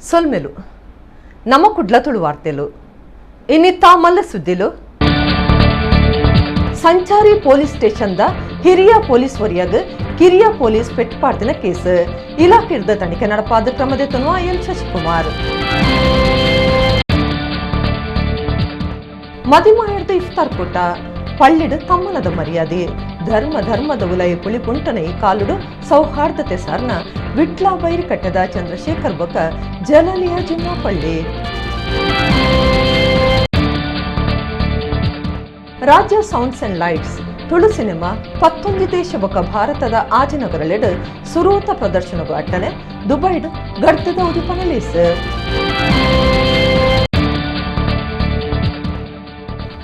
ಸೊಲ್ಮೆಲು ನಮ್ಮಕುಡ್ಲ ತುಳು ವಾರ್ತೆಲು ಇನ್ನಿತ್ತ ಮಲ್ಲ ಸುದ್ದಿಲು ಸಂಚಾರಿ ಪೊಲೀಸ್ ಸ್ಟೇಷನ್ದ ಹಿರಿಯ ಪೊಲೀಸ್ ವರಿಯಾಗ ಕಿರಿಯ ಪೊಲೀಸ್ ಪೆಟ್ಟುಪಾಡ್ದಿನ ಕೇಸ್ ಇಲಾಖೆದ ತನಿಖೆ ನಡಪಾದ ಕ್ರಮದೆತ್ತನು ಎನ್ ಶಶಿಕುಮಾರ್ ಮದಿಮಾಯರ್ದ ಇಫ್ತಾರ್ ಕೂಟ ಪಳ್ಳಿಡು ತಮ್ಮನದ ಮರ್ಯಾದೆ ಧರ್ಮದ ಉಲಯ ಪುಳಿಪುಂಟನೆ ಕಾಲುಡು ಸೌಹಾರ್ದತೆ ಸಾರ್ನ ವಿಟ್ಲ ಬೈರಿ ಕಟ್ಟದ ಚಂದ್ರಶೇಖರ್ ಬೊಕ್ಕ ಜಲಲಿಯ ಜಿಮ್ಮಾ ಪಳ್ಳಿ ರಾಜ್ಯ sounds and lights Tulu cinema 19 ದೇಶ ಬೊಕ್ಕ ಭಾರತದ ಆಜನಗರಲೆಡ್ ಸುರೂತ ಪ್ರದರ್ಶನಗೂ ಅಟ್ಟನೆ ದುಬೈಡ್ ಗಡ್ತದ ಉದಿಪನಲೀಸ್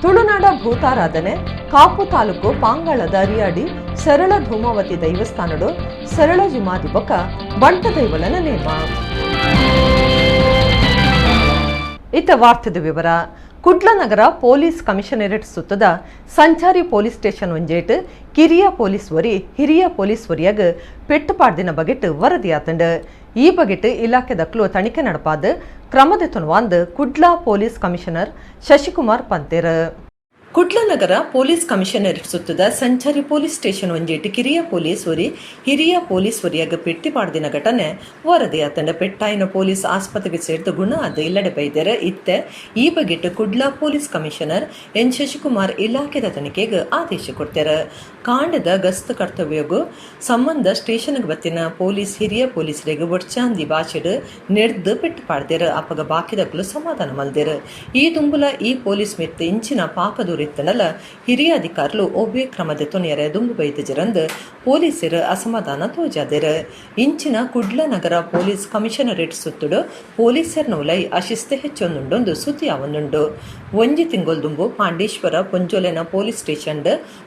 ತುಳುನಾಡ ಭೂತಾರಾಧನೆ ಕಾಪು ತಾಲೂಕು ಪಾಂಗಾಳದ ಅರಿಯಾಡಿ ಸರಳ ಧೂಮಾವತಿ ದೈವಸ್ಥಾನಡು ಸರಳ ಜುಮಾದಿ ಬೊಕ್ಕ ಬಂಟ ದೈವಲನ ನೇಮ ಇತ ವಾರ್ತೆದ ವಿವರ ಕುಡ್ಲ ನಗರ ಪೊಲೀಸ್ ಕಮಿಷನರೇಟ್ ಸುತ್ತದ ಸಂಚಾರಿ ಪೊಲೀಸ್ ಸ್ಟೇಷನ್ ಒಂಜೇಟ್ ಕಿರಿಯ ಪೊಲೀಸ್ ವರಿ ಹಿರಿಯ ಪೊಲೀಸ್ ವರಿಯಾಗ ಪೆಟ್ಟುಪಾಡ್ದಿನ ಬಗೆಟ್ ವರದಿಯಾತಂಡ್ ಈ ಬಗೆಟ್ ಇಲಾಖೆ ದಕ್ಲು ತನಿಖೆ ನಡಪಾದ ಕ್ರಮದೆತ್ತುನ್ವಾಂದ್ ಕುಡ್ಲ ಪೊಲೀಸ್ ಕಮಿಷನರ್ ಶಶಿಕುಮಾರ್ ಪಂತೇರ್ ಕುಡ್ಲ ನಗರ ಪೊಲೀಸ್ ಕಮಿಷನರೇಟ್ ಸುತ್ತದ ಸಂಚಾರಿ ಪೊಲೀಸ್ ಸ್ಟೇಷನ್ ಒಂಜೇಟ್ ಕಿರಿಯ ಪೊಲೀಸ್ ವರಿ ಹಿರಿಯ ಪೊಲೀಸ್ ವರಿಯಾಗ ಪೆಟ್ಟಿಪಾಡ್ದಿನ ಘಟನೆ ವರದಿಯಾತಂಡ ಪೆಟ್ಟಾಯಿನ ಪೊಲೀಸ್ ಆಸ್ಪತ್ರೆಗೆ ಸೇರಿದ ಗುಣ ಅದು ಇಲ್ಲಡೆ ಬೈದರೆ ಇತ್ತೆ ಈ ಬಗೆಟ್ Kudla police commissioner N Shashikumar ಇಲಾಖೆದ ತನಿಖೆಗೆ ಆದೇಶ ಕೊಡ್ತಾರೆ ಕಾಂಡದ ಗಸ್ತು ಕರ್ತವ್ಯಗೂ ಸಂಬಂಧ ಸ್ಟೇಷನ್ಗೆ ಬತ್ತಿನ ಪೊಲೀಸ್ ಹಿರಿಯ ಪೊಲೀಸರಿಗೆ ಒಡ್ಚಾಂದಿ ಭಾಷೆಡ್ ನೆಡ್ದು ಪೆಟ್ಟುಪಾಡ್ದೇರ ಅಪಗ ಬಾಕಿದಕ್ಲು ಸಮಾಧಾನ ಮಲ್ದೇರ ಈ ದುಂಬುಲ ಈ ಪೊಲೀಸ್ ಮೆತ್ತ ಇಂಚಿನ ಪಾಕದೂರ ಇತ್ತನಲ್ಲ ಹಿರಿಯ ಅಧಿಕಾರುలు ಒಬ್ಬೇ ಕ್ರಮದ ತೊನೆಯರ ದುಂಬು ಬೈದಜರಂದ್ ಪೊಲೀಸರು ಅಸಮಾಧಾನ ತೋಜಾದೆರ ಇಂಚಿನ ಕುಡ್ಲ ನಗರ ಪೊಲೀಸ್ ಕಮಿಷನರೇಟ್ ಸುತ್ತುಡು ಪೊಲೀಸರ್ನ ಉಲೈ ಅಶಿಸ್ತೆ ಹೆಚ್ಚೊಂದುಂಡೊಂದು ಸುದ್ದಿ ಅವನುಂಡು ಒಂಜಿ ತಿಂಗೊಲ್ ದುಂಬು ಪಾಂಡೇಶ್ವರ ಪೊಂಜೋಲೆನ ಪೊಲೀಸ್ ಸ್ಟೇಷನ್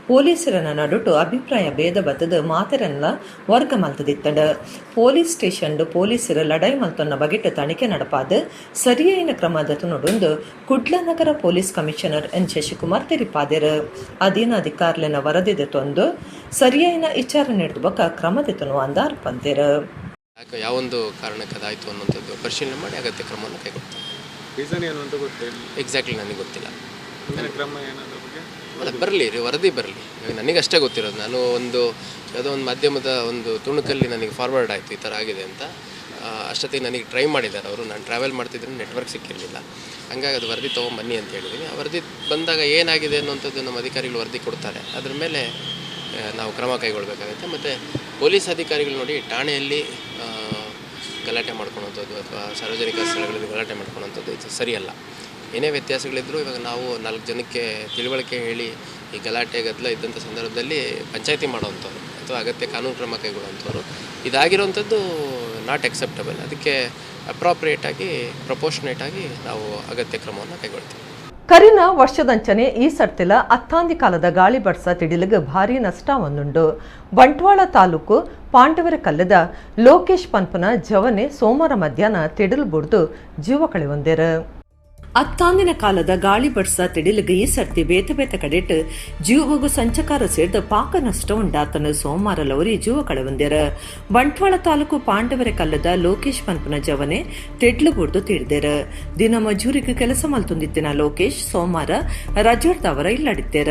ಪೊಲೀಸರನ ನಡುಟು ಅಭಿಪ್ರಾಯ ಭೇದ ಬತ್ತದ ಮಾತೆರನ್ನ ವರ್ಗ ಮಲ್ತದಿತ್ತಂಡ ಪೊಲೀಸ್ ಸ್ಟೇಷನ್ ಪೊಲೀಸರು ಲಡಾಯಿ ಮಲ್ತೊನ್ನ ಬಗೆಟ್ ತನಿಖೆ ನಡಪಾದ ಸರಿಯಾಯಿನ ಕ್ರಮದ ತುನುಡೊಂದು ಕುಡ್ಲ ನಗರ ಪೊಲೀಸ್ ಕಮಿಷನರ್ ಎನ್ ಶಶಿಕುಮಾರ್ ತೆರಿಪಾದೆರ್ ಅಧೀನ ಅಧಿಕಾರಿನ ವರದಿದೆ ತೊಂದು ಸರಿಯಾಯಿನ ವಿಚಾರ ನಡೆದ ಬಕ ಕ್ರಮದೆತ್ತನು ಅಂದಾರ್ ಪಂತೇರ್ ಯಾವೊಂದು ಕಾರಣಕ್ಕೆ ಅದಾಯಿತು ಅನ್ನೋಂಥದ್ದು ಪರಿಶೀಲನೆ ಮಾಡಿ ಅಗತ್ಯ ಕ್ರಮವನ್ನು ಕೈಗೊಳ್ತಾರೆ. ರೀಸನ್ ಏನು ಅಂತ ಗೊತ್ತಿಲ್ಲ, ಎಕ್ಸಾಕ್ಟ್ಲಿ ನನಗೆ ಗೊತ್ತಿಲ್ಲ. ಕ್ರಮ ಏನಾದರೂ ಬಗ್ಗೆ ಅದು ಬರಲಿ ರೀ, ವರದಿ ಬರಲಿ, ನನಗೆ ಅಷ್ಟೇ ಗೊತ್ತಿರೋದು. ನಾನು ಯಾವುದೋ ಒಂದು ಮಾಧ್ಯಮದ ಒಂದು ತುಣುಕಲ್ಲಿ ನನಗೆ ಫಾರ್ವರ್ಡ್ ಆಯಿತು ಈ ಥರ ಆಗಿದೆ ಅಂತ. ಅಷ್ಟೊತ್ತಿಗೆ ನನಗೆ ಟ್ರೈ ಮಾಡಿದ್ದಾರೆ ಅವರು. ನಾನು ಟ್ರಾವೆಲ್ ಮಾಡ್ತಿದ್ರೆ ನೆಟ್ವರ್ಕ್ ಸಿಕ್ಕಿರಲಿಲ್ಲ, ಹಂಗಾಗಿ ಅದು ವರದಿ ತೊಗೊಂಬನ್ನಿ ಅಂತ ಹೇಳಿದ್ದೀನಿ. ಆ ವರದಿ ಬಂದಾಗ ಏನಾಗಿದೆ ಅನ್ನೋಂಥದ್ದು ನಮ್ಮ ಅಧಿಕಾರಿಗಳು ವರದಿ ಕೊಡ್ತಾರೆ, ಅದ್ರ ಮೇಲೆ ನಾವು ಕ್ರಮ ಕೈಗೊಳ್ಳಬೇಕಾಗುತ್ತೆ. ಮತ್ತು ಪೊಲೀಸ್ ಅಧಿಕಾರಿಗಳು ನೋಡಿ ಠಾಣೆಯಲ್ಲಿ ಗಲಾಟೆ ಮಾಡ್ಕೊಳೋಂಥದ್ದು ಅಥವಾ ಸಾರ್ವಜನಿಕ ಸ್ಥಳಗಳಲ್ಲಿ ಗಲಾಟೆ ಮಾಡ್ಕೊಳೋಂಥದ್ದು ಇದು ಸರಿಯಲ್ಲ. ಏನೇ ವ್ಯತ್ಯಾಸಗಳಿದ್ದರೂ ಇವಾಗ ನಾವು 4 ಜನಕ್ಕೆ ತಿಳುವಳಿಕೆ ಹೇಳಿ ಈ ಗಲಾಟೆ ಗದ್ದಲ ಇದ್ದಂಥ ಸಂದರ್ಭದಲ್ಲಿ ಪಂಚಾಯಿತಿ ಮಾಡೋವಂಥವ್ರು ಅಥವಾ ಅಗತ್ಯ ಕಾನೂನು ಕ್ರಮ ಕೈಗೊಳ್ಳುವಂಥವ್ರು ಇದಾಗಿರೋವಂಥದ್ದು ನಾಟ್ ಎಕ್ಸೆಪ್ಟಬಲ್. ಅದಕ್ಕೆ ಅಪ್ರಾಪ್ರಿಯೇಟಾಗಿ ಪ್ರಪೋರ್ಷನೇಟಾಗಿ ನಾವು ಅಗತ್ಯ ಕ್ರಮವನ್ನು ಕೈಗೊಳ್ತೀವಿ. ಕರಿನ ವರ್ಷದಂಚನೆ ಈ ಸರ್ತಿಲ ಅತ್ತಾಂದಿ ಕಾಲದ ಗಾಳಿ ಬಡ್ಸ ತಿಡಿಲಿಗೆ ಭಾರಿ ನಷ್ಟ ಒಂದುಂಡು. ಬಂಟ್ವಾಳ ತಾಲೂಕು ಪಾಂಡವರ ಕಲ್ಲದ ಲೋಕೇಶ್ ಪನ್ಪನ ಜವನೆ ಸೋಮವಾರ ಮಧ್ಯಾಹ್ನ ತಿಡಿಲು ಬುಡ್ದು ಜೀವ ಕಳೆಯೊಂದೇರ. ಅತ್ತಾಂದಿನ ಕಾಲದ ಗಾಳಿ ಬಡ್ಸ ತಿಡಿಲಿಗೆ ಈ ಸರ್ತಿ ಬೇತ ಕಡೆಟ್ ಜೀವಗೂ ಸಂಚಕಾರ ಸೇರಿದ ಪಾಕ ನಷ್ಟ ಉಂಡಾತನು ಸೋಮವಾರ ಲವರಿ ಜೀವ ಕಳೆಯೊಂದೇರ. ಬಂಟ್ವಾಳ ತಾಲೂಕು ಪಾಂಡವರ ಕಲ್ಲದ ಲೋಕೇಶ್ ಪನ್ಪನ ಜವನೆ ತಿಡ್ಲು ಬುಡ್ದು ತಿಡ್ದೇರ. ದಿನ ಮಜೂರಿಗೆ ಕೆಲಸ ಮಲ್ತೊಂದಿತ್ತಿನ ಲೋಕೇಶ್ ಸೋಮವಾರ ರಜರ್ದವರ ಇಲ್ಲಡಿತ್ತೇರ.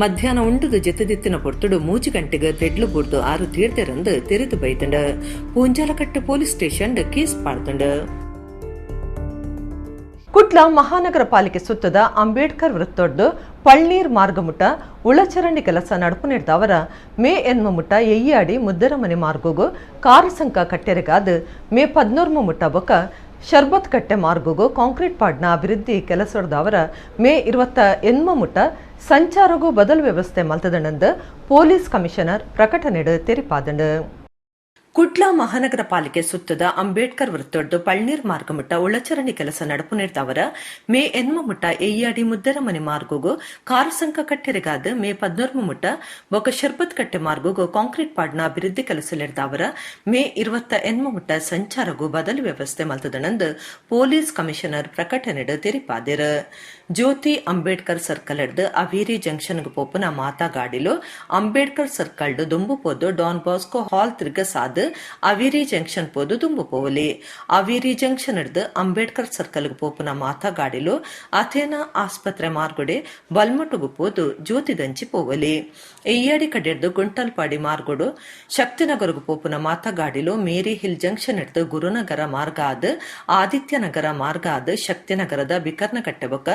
ಮಧ್ಯಾಹ್ನ ಉಂಡದ ಜತೆದಿತ್ತಿನ ಪೊರ್ತುಡು 3 ಗಂಟೆಗೆ ತಿಡ್ಲು ಬುಡ್ದು 6 ತೀರ್ದೇರಂದು ತೆರೆದು ಬೈತಂಡ ಪೂಂಜಾಲಕಟ್ಟೆ ಪೊಲೀಸ್ ಸ್ಟೇಷನ್ ಕೇಸ್ ಪಾಡ್ತಂಡ. ಕುಡ್ಲ ಮಹಾನಗರ ಪಾಲಿಕೆ ಸುತ್ತದ ಅಂಬೇಡ್ಕರ್ ವೃತ್ತೊಡ್ಡು ಪಳ್ನೀರ್ ಮಾರ್ಗಮುಟ ಉಳಚರಂಡಿ ಕೆಲಸ ನಡಪು ನೀಡಿದವರ ಮೇ ಎನ್ಮ ಮುಟ್ಟ ಎಯ್ಯಾಡಿ ಮುದ್ದರ ಮನೆ ಮಾರ್ಗೋಗು ಕಾರು ಸಂಕ ಕಟ್ಟೆರೆಗಾದ ಮೇ 14 ಮುಟ್ಟ ಬೊಕ್ಕ ಶರ್ಬತ್ ಕಟ್ಟೆ ಮಾರ್ಗೋಗು ಕಾಂಕ್ರೀಟ್ ಪಾಡ್ನ ಅಭಿವೃದ್ಧಿ ಕೆಲಸದವರ ಮೇ 28 ಮುಟ್ಟ ಸಂಚಾರಗೂ ಬದಲು ವ್ಯವಸ್ಥೆ ಮಲ್ತದಂಡ ಪೊಲೀಸ್ ಕಮಿಷನರ್ ಪ್ರಕಟಣೆ ತೆರಿಪಾದಂಡ. ಕುಡ್ಲ ಮಹಾನಗರ ಪಾಲಿಕೆ ಸುತ್ತದ ಅಂಬೇಡ್ಕರ್ ವೃತ್ತೊಡ್ಡು ಪಳ್ನೀರ್ ಮಾರ್ಗಮುಟ್ಟ ಉಳಚರಣಿ ಕೆಲಸ ನಡಪು ನೀಡಿದವರ ಮೇ 8 ಮುಟ್ಟ ಎಯ್ಯಾಡಿ ಮುದ್ದರ ಮನೆ ಮಾರ್ಗೋಗು ಕಾರು ಸಂಕ ಕಟ್ಟೆರೆಗಾದ ಮೇ 14 ಮುಟ್ಟ ಬೊಕ ಶರ್ಬತ್ ಕಟ್ಟೆ ಮಾರ್ಗೋಗು ಕಾಂಕ್ರೀಟ್ ಪಾಡ್ನ ಅಭಿವೃದ್ಧಿ ಕೆಲಸ ನಡೆದವರ ಮೇ 28 ಮುಟ್ಟ ಸಂಚಾರಗೂ ಬದಲು ವ್ಯವಸ್ಥೆ ಮಲ್ತದನಂದು ಪೊಲೀಸ್ ಕಮಿಷನರ್ ಪ್ರಕಟಣೆ ತೆರಿಪಾದೆರ. ಜ್ಯೋತಿ ಅಂಬೇಡ್ಕರ್ ಸರ್ಕಲ್ ಹಿಡ್ದು ಅವೇರಿ ಜಂಕ್ಷನ್ಗೆ ಪೋಪುನ ಮಾತಾ ಗಾಡಿಲು ಅಂಬೇಡ್ಕರ್ ಸರ್ಕಲ್ ದುಂಬು ಪೋದು ಡಾನ್ ಬಾಸ್ಕೋ ಹಾಲ್ ತಿರ್ಗಸಾದ್ ಅವೇರಿ ಜಂಕ್ಷನ್ ಪೋದು ದುಂಬು ಪೋವಲಿ. ಅವೇರಿ ಜಂಕ್ಷನ್ ಹಿಡ್ದು ಅಂಬೇಡ್ಕರ್ ಸರ್ಕಲ್ ಪೋಪುನ ಮಾತಾ ಗಾಡಿಲು ಅಥೇನಾ ಆಸ್ಪತ್ರೆ ಮಾರ್ಗುಡೆ ಬಲ್ಮಟುಗು ಪೋದು ಜ್ಯೋತಿ ದಂಚಿ ಪೋವಲಿ. ಎಯ್ಯಾಡಿ ಕಡೆಡ್ದು ಗುಂಟಲ್ಪಾಡಿ ಮಾರ್ಗೋಡು ಶಕ್ತಿನಗರಗು ಪೋಪುನ ಮಾತಾ ಗಾಡಿಲು ಮೇರಿ ಹಿಲ್ ಜಂಕ್ಷನ್ ಹಿಡ್ದು ಗುರುನಗರ ಮಾರ್ಗ ಆದ್ ಆದಿತ್ಯನಗರ ಮಾರ್ಗ ಆದ್ ಶಕ್ತಿನಗರದ ಬಿಕರ್ನಕಟ್ಟೆ ಬೊಕ್ಕ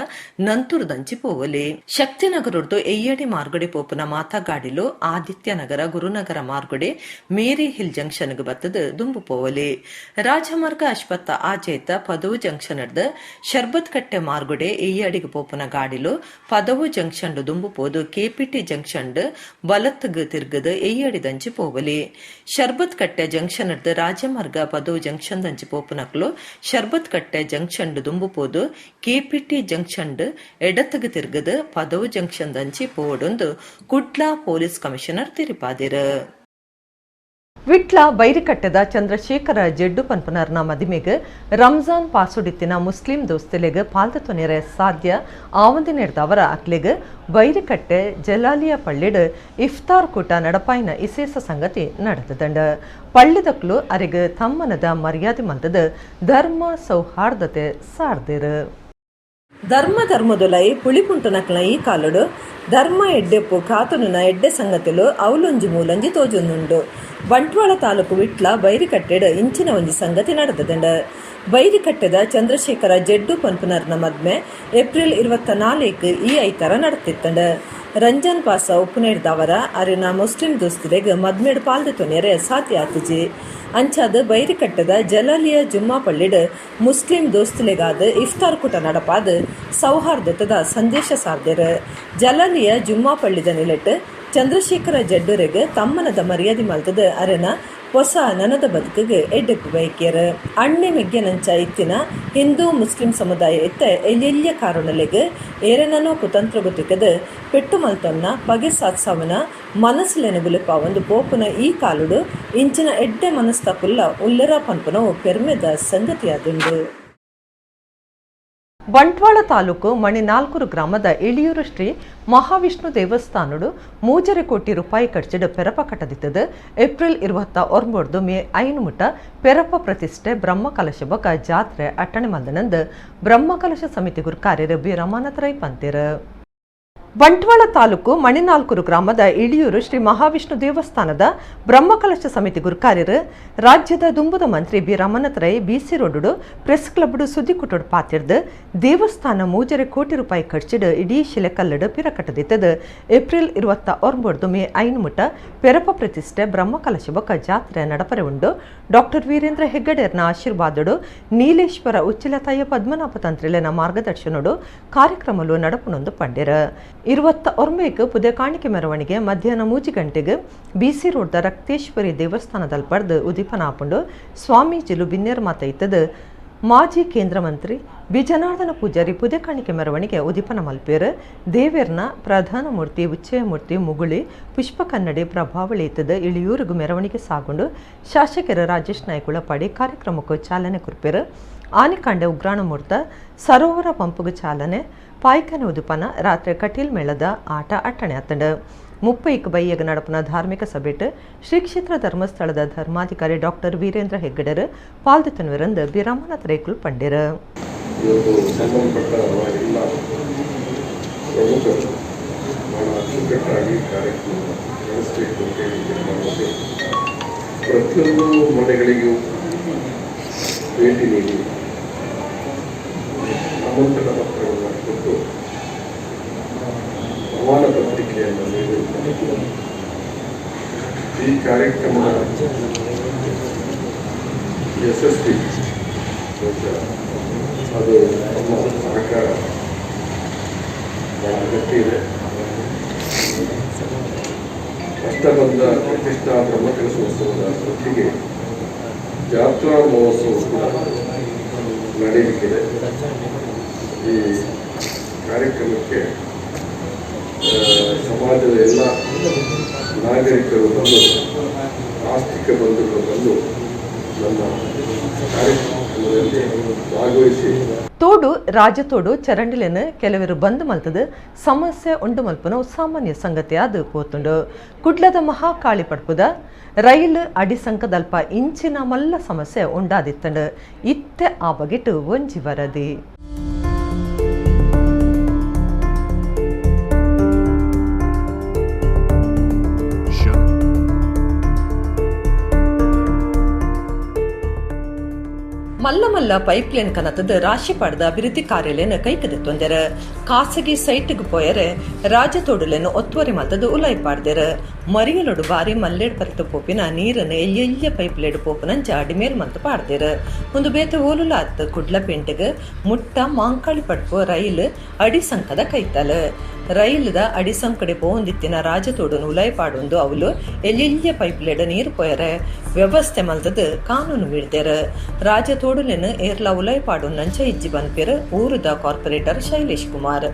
ನಂತೂರು ದಂಚಿ ಪೋವಲಿ. ಶಕ್ತಿನಗರದ್ದು ಎಯ್ಯಡಿ ಮಾರ್ಗಡೆ ಪೋಪುನ ಮಾತಾ ಗಾಡಿಲು ಆದಿತ್ಯನಗರ ಗುರುನಗರ ಮಾರ್ಗಡೆ ಮೇರಿ ಹಿಲ್ ಜಂಕ್ಷನ್ ಗೆ ಬತ್ತದ ದುಂಬು ಪೋವಲಿ. ರಾಜಮಾರ್ಗ ಆಸ್ಪತ್ತ ಆಚೇತ ಪದವು ಜಂಕ್ಷನ್ ಹಿಡ್ದು ಶರ್ಬತ್ ಕಟ್ಟೆ ಮಾರ್ಗಡೆ ಎಯ್ಯಡಿಗೆ ಪೋಪುನ ಗಾಡಿಲು ಪದವು ಜಂಕ್ಷನ್ ದುಂಬು ಪೋದು ಕೆಪಿಟಿ ಜಂಕ್ಷನ್ ಬಲತ್ಗ ತಿರ್ಗದ ಎಯ್ಯಡಿ ದಂಚಿ ಪೋವಲಿ. ಶರ್ಬತ್ ಕಟ್ಟೆ ಜಂಕ್ಷನ್ ಹಿಡ್ದು ರಾಜಮಾರ್ಗ ಪದವು ಜಂಕ್ಷನ್ ದಂಚಿ ಪೋಪುನಕ್ಲು ಶರ್ಬತ್ ಕಟ್ಟೆ ಜಂಕ್ಷನ್ ದುಂಬು ಪೋದು ಕೆಪಿಟಿ ಜಂಕ್ಷನ್ ಎಡತ್ಗ ತಿರ್ಗದ ಪದವು ಜಂಕ್ಷನ್ ದಂಚಿ ಪೋವಡೊಂದು ಕುಡ್ಲಾ ಪೊಲೀಸ್ ಕಮಿಷನರ್ ತಿರುಪಾದಿರು. ವಿಟ್ಲ ಬೈರಿಕಟ್ಟೆದ ಚಂದ್ರಶೇಖರ ಜೆಡ್ಡು ಪನ್ಪನರ್ನ ಮದಿಮೆಗೆ ರಂಜಾನ್ ಪಾಸುಡಿತ್ತಿನ ಮುಸ್ಲಿಂ ದೋಸ್ತಿಲೆಗೆ ಪಾಲ್ದತೊನೆರೆ ಸಾಧ್ಯ ಆವಂದಿನೆಡ್ದವರ ಅಕ್ಲೆಗೆ ಬೈರಿಕಟ್ಟೆ ಜಲಾಲಿಯ ಪಳ್ಳಿಡ್ ಇಫ್ತಾರ್ ಕೂಟ ನಡಪಾಯಿನ ಇಸೇಸ ಸಂಗತಿ ನಡೆದಂಡ ಪಳ್ಳಿದಕ್ಲು ಅರೆಗೆ ತಮ್ಮನದ ಮರ್ಯಾದೆ ಮಂತದ ಧರ್ಮ ಸೌಹಾರ್ದತೆ ಸಾರ್ದಿರು. ಧರ್ಮದೊಲೈ ಪುಳಿಪುಂಟುನಕ್ಲ ಈ ಕಾಲುಡು ಧರ್ಮ ಎಡ್ಡೆಪ್ಪು ಕಾತುನುನ ಎಡ್ಡೆ ಸಂಗತಿಲು ಅವಲೊಂಜಿ ಮೂಲಂಜಿ ತೋಜೊಂದುಂಡು. ಬಂಟ್ವಾಳ ತಾಲೂಕು ವಿಟ್ಲ ಬೈರಿಕಟ್ಟೆಡ್ ಇಂಚಿನ ಒಂಜಿ ಸಂಗತಿ ನಡೆದಂಡ. ಬೈರಿಕಟ್ಟೆದ ಚಂದ್ರಶೇಖರ ಜೆಡ್ಡು ಪನ್ಪುನರ್ನ ಮದ್ಮೆ ಏಪ್ರಿಲ್ 24 ಈ ಐತರ ನಡೆತಿತ್ತಂಡ. ರಂಜಾನ್ ಪಾಸ ಉಪ್ಪುನೇಡ್ದವರ ಅರಿನ ಮುಸ್ಲಿಂ ದೋಸ್ತಿಲೆಗ್ ಮದ್ಮೆಡ್ ಪಾಲ್ದತೊನೆರೆ ಸಾಧ್ಯ ಆತುಜಿ. ಅಂಚಾದ ಬೈರಿಕಟ್ಟೆದ ಜಲಾಲಿಯ ಜುಮ್ಮಾ ಪಳ್ಳಿಡ್ ಮುಸ್ಲಿಂ ದೋಸ್ತಿಲೆಗಾದ ಇಫ್ತಾರ್ ಕೂಟ ನಡಪಾದ ಸೌಹಾರ್ದತದ ಸಂದೇಶ ಸಾರ್ದೆರ್. ಜಲಾಲಿಯ ಜುಮ್ಮಾ ಪಳ್ಳಿದ ನಿಲೆಟ್ ಚಂದ್ರಶೇಖರ ಜಡ್ಡುರೆಗ್ ತಮ್ಮನದ ಮರ್ಯಾದೆ ಮಲ್ತದ ಅರೆನ ಹೊಸ ನನದ ಬದುಕಿಗೆ ಎಡ್ಡೆಪ್ಪು ಬೈಕ್ಯರ್. ಅಣ್ಣೆ ಮೆಗ್ಗೆನಂಚ ಇತ್ತಿನ ಹಿಂದೂ ಮುಸ್ಲಿಂ ಸಮುದಾಯ ಇತ್ತ ಎಲ್ಯೆಲ್ಯ ಕಾರಣಲೆಗ್ ಏರೆನನೋ ಕುತಂತ್ರ ಗೊತ್ತಿಕದ ಪೆಟ್ಟು ಮಲ್ತೊನ್ನ ಪಗೆ ಸಾತ್ಸವನ ಮನಸ್ಸಿಲೆನ ಬಿಲುಪ ಒಂದು ಪೋಪುನ ಈ ಕಾಲುಡು ಇಂಚಿನ ಎಡ್ಡೆ ಮನಸ್ತಪುಲ್ಲ ಉಲ್ಲೆರ ಪನ್ಪುನವು ಪೆರ್ಮೆದ ಸಂಗತಿಯಾದುಂಡು. ಬಂಟ್ವಾಳ ತಾಲೂಕು ಮಣಿನಾಲ್ಕೂರು ಗ್ರಾಮದ ಇಳಿಯೂರು ಶ್ರೀ ಮಹಾವಿಷ್ಣು ದೇವಸ್ಥಾನಡು 3 ಕೋಟಿ ರೂಪಾಯಿ ಖರ್ಚಿಡು ಪೆರಪ ಕಟ್ಟದಿತ್ತದು ಏಪ್ರಿಲ್ 29 ಮೇ 5 ಮುಟ ಪೆರಪ ಪ್ರತಿಷ್ಠೆ ಬ್ರಹ್ಮಕಲಶ ಬೊಕ ಜಾತ್ರೆ ಅಟ್ಟಣೆ ಮಲ್ದನಂದು ಬ್ರಹ್ಮಕಲಶ ಸಮಿತಿ ಗುರು ಕಾರ್ಯರು ಬಿ ರಮಾನಾಥರೈ ಪಂತಿರು. ಬಂಟ್ವಾಳ ತಾಲೂಕು ಮಣಿನಾಲ್ಕೂರು ಗ್ರಾಮದ ಇಳಿಯೂರು ಶ್ರೀ ಮಹಾವಿಷ್ಣು ದೇವಸ್ಥಾನದ ಬ್ರಹ್ಮಕಲಶ ಸಮಿತಿ ಗುರುಕಾರ್ಯರು ರಾಜ್ಯದ ದುಂಬುದ ಮಂತ್ರಿ ಬಿ ರಮನಾಥರೈ ಬಿಸಿ ರೋಡು ಪ್ರೆಸ್ ಕ್ಲಬ್ಡು ಸುದ್ದಿ ಕುಟುಡು ಪಾತಿರ್ದು ದೇವಸ್ಥಾನ 3 ಕೋಟಿ ರೂಪಾಯಿ ಖರ್ಚಿಡು ಇಡೀ ಶಿಲೆಕಲ್ಲಡು ಪಿರಕಟ್ಟದಿತ್ತದು ಏಪ್ರಿಲ್ 29 ಮೇ 5 ಮುಟ ಪೆರಪ ಪ್ರತಿಷ್ಠೆ ಬ್ರಹ್ಮಕಲಶ ಬೊಕ ಜಾತ್ರೆ ನಡಪರೆ ಉಂಡು. ಡಾಕ್ಟರ್ ವೀರೇಂದ್ರ ಹೆಗ್ಗಡೆರ್ನ ಆಶೀರ್ವಾದಡು ನೀಲೇಶ್ವರ ಉಚ್ಚಿಲತಾಯ ಪದ್ಮನಾಭ ತಂತ್ರಿಲೆನ ಮಾರ್ಗದರ್ಶನಡು ಕಾರ್ಯಕ್ರಮಲು ನಡಪುನೊಂದು ಪಂಡಿರ. 29 ಪುದೆ ಕಾಣಿಕೆ ಮೆರವಣಿಗೆ ಮಧ್ಯಾಹ್ನ 3 ಗಂಟೆಗೆ ಬಿಸಿ ರೋಡ್ದ ರಕ್ತೇಶ್ವರಿ ದೇವಸ್ಥಾನದಲ್ಲಿ ಪಡೆದು ಉದಿಪನಾಪುಂಡು ಸ್ವಾಮೀಜಿಲು ಬಿನ್ನೇರ್ ಮಾತೈತದ ಮಾಜಿ ಕೇಂದ್ರ ಮಂತ್ರಿ ಬಿ ಜನಾರ್ದನ ಪೂಜಾರಿ ಪುದೆ ಕಾಣಿಕೆ ಮೆರವಣಿಗೆ ಉದಿಪನ ಮಲ್ಪೇರು ದೇವೇರ್ನ ಪ್ರಧಾನ ಮೂರ್ತಿ ಉಚ್ಚಯ ಮೂರ್ತಿ ಮುಗುಳಿ ಪುಷ್ಪ ಕನ್ನಡಿ ಪ್ರಭಾವಳಿ ಇತ್ತದ ಇಳಿಯೂರಿಗೂ ಮೆರವಣಿಗೆ ಸಾಗೊಂಡು ಶಾಸಕರ ರಾಜೇಶ್ ನಾಯ್ಕುಳ ಪಡಿ ಕಾರ್ಯಕ್ರಮಕ್ಕೂ ಚಾಲನೆ ಕುರ್ಪೇರು. ಆನೆಕಾಂಡೆ ಉಗ್ರಾಣ ಮೂರ್ತ ಸರೋವರ ಪಂಪುಗೂ ಚಾಲನೆ ಪಾಯ್ಕನೆ ಉದುಪನ ರಾತ್ರಿ ಕಟೀಲ್ ಮೇಳದ ಆಟ ಅಟ್ಟಣೆ ಅತ್ತಂಡ 30 ಬೈಯಗ ನಡಪನ ಧಾರ್ಮಿಕ ಸಭೆಟ್ ಶ್ರೀ ಕ್ಷೇತ್ರ ಧರ್ಮಸ್ಥಳದ ಧರ್ಮಾಧಿಕಾರಿ ಡಾಕ್ಟರ್ ವೀರೇಂದ್ರ ಹೆಗ್ಗಡರ್ ಪಾಲ್ದತನ್ವಿರಂದು ಬಿ ರಮಾನಾಥ ರೈಕುಲ್ ಪಂಡಿರ. ಪ್ರತಿಯೊಂದು ಮನೆಗಳಿಗೂ ಭೇಟಿ ನೀಡಿ ಆಮಂತ್ರಣ ಪತ್ರವನ್ನು ಕೊಟ್ಟು ಆಹ್ವಾನ ಪತ್ರಿಕೆಯನ್ನು ನೀಡಿರುತ್ತಾರೆ. ಈ ಕಾರ್ಯಕ್ರಮದ ಯಶಸ್ವಿ ಅದು ನಮ್ಮ ಸಹಕಾರ ಬಹಳ ಅಗತ್ಯ ಇದೆ. ಅಷ್ಟಬಂಧ ಪ್ರತಿಷ್ಠಾ ಬ್ರಹ್ಮಕಲಶೋತ್ಸವದ ಒಟ್ಟಿಗೆ ಜಾತ್ರಾ ಮಹೋತ್ಸವ ಕೂಡ ನಡೆಯಲಿಕ್ಕಿದೆ. ಈ ಕಾರ್ಯಕ್ರಮಕ್ಕೆ ಸಮಾಜದ ಎಲ್ಲ ನಾಗರಿಕರು ಬಂದು ಆಸ್ತಿಕ ಬಂಧುಗಳು ಬಂದು ನಮ್ಮ ಕಾರ್ಯಕ್ರಮ ಅದರಲ್ಲಿ ಭಾಗವಹಿಸಿ ತೋಡು ರಾಜತೋಡು ಚರಂಡಿಲೆನ ಕೆಲವರು ಬಂದ್ ಮಲ್ತದ ಸಮಸ್ಯೆ ಉಂಡು ಮಲ್ಪನ ಸಾಮಾನ್ಯ ಸಂಗತಿ ಅದು ಪೋತುಂಡು ಕುಡ್ಲದ ಮಹಾಕಾಳಿ ಪಡ್ಪುದ ರೈಲು ಅಡಿಸಂಕದಲ್ಪ ಇಂಚಿನ ಮಲ್ಲ ಸಮಸ್ಯೆ ಉಂಡಾದಿತ್ತಂಡು ಇತ್ತೆ ಆ ಬಗೆಟು ಒಂಜಿ ವರದಿ. ಮಲ್ಲ ಮಲ್ಲ ಪೈಪ್ಲೈನ್ ಕನತದ ರಾಶಿ ಪಡೆದ ಅಭಿವೃದ್ಧಿ ಕಾರ್ಯಾಲಯನ ಕೈಕದ ತೊಂದರೆ ಖಾಸಗಿ ಸೈಟ್ಗೆ ಪೋಯರೆ ರಾಜತೋಡುಲೆನು ಒತ್ತುವರಿ ಮತದ ಉಲಾಯಿ ಪಾಡ್ದೆರ ಮರಿಯಲೊಡು ಬಾರಿ ಮಲ್ಲೆಡ್ ಪರಿತ ಪೋಪಿನ ನೀರನ್ನು ಎಲ್ಯ ಪೈಪ್ಲೇಡ್ ಪೋಪನಂಚ ಅಡಿಮೇಲ್ ಮಂತ ಪಾಡ್ದೆರ ಒಂದು ಬೇತೆ ಓಲುಲಾತ್ ಕುಡ್ಲ ಪೆಂಟೆಗೆ ಮುಟ್ಟ ಮಾಂಕಾಳಿ ಪಡ್ಪೋ ರೈಲು ಅಡಿಸಂಕದ ಕೈತಲ ರೈಲ್ದ ಅಡಿಸಂಕಡೆ ಪೋಂದಿತ್ತಿನ ರಾಜತೋಡುನು ಉಲಾಯಿ ಪಾಡೊಂದು ಅವಳು ಎಲ್ಯ ಪೈಪ್ಲೇಡ್ ನೀರು ಪೋಯರೆ ವ್ಯವಸ್ಥೆ ಮಲ್ತದ ಕಾನೂನು ಬೀಳ್ದೇರ ರಾಜತೋಡುಲೆನು ಏರ್ಲ ಉಲಾಯಿ ಪಾಡು ನಂಚ ಇಜ್ಜಿ ಬನ್ಪೇರ್ ಊರುದ ಕಾರ್ಪೊರೇಟರ್ ಶೈಲೇಶ್ ಕುಮಾರ್.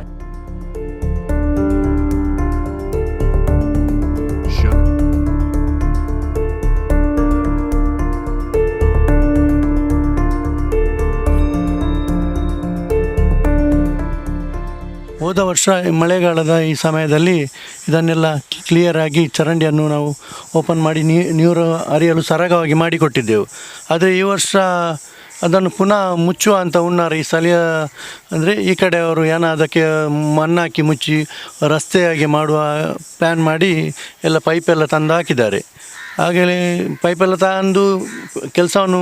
ಹೋದ ವರ್ಷ ಮಳೆಗಾಲದ ಈ ಸಮಯದಲ್ಲಿ ಇದನ್ನೆಲ್ಲ ಕ್ಲಿಯರಾಗಿ ಚರಂಡಿಯನ್ನು ನಾವು ಓಪನ್ ಮಾಡಿ ನೀರು ಹರಿಯಲು ಸರಾಗವಾಗಿ ಮಾಡಿಕೊಟ್ಟಿದ್ದೆವು. ಆದರೆ ಈ ವರ್ಷ ಅದನ್ನು ಪುನಃ ಮುಚ್ಚುವ ಅಂತ ಉಣ್ಣಾರೆ ಈ ಸ್ಥಳೀಯ ಅಂದರೆ ಈ ಕಡೆಯವರು ಏನೋ ಅದಕ್ಕೆ ಮಣ್ಣಾಕಿ ಮುಚ್ಚಿ ರಸ್ತೆಯಾಗಿ ಮಾಡುವ ಪ್ಲ್ಯಾನ್ ಮಾಡಿ ಎಲ್ಲ ಪೈಪೆಲ್ಲ ತಂದು ಹಾಕಿದ್ದಾರೆ. ಹಾಗೆಯೇ ಪೈಪೆಲ್ಲ ತಂದು ಕೆಲಸವನ್ನು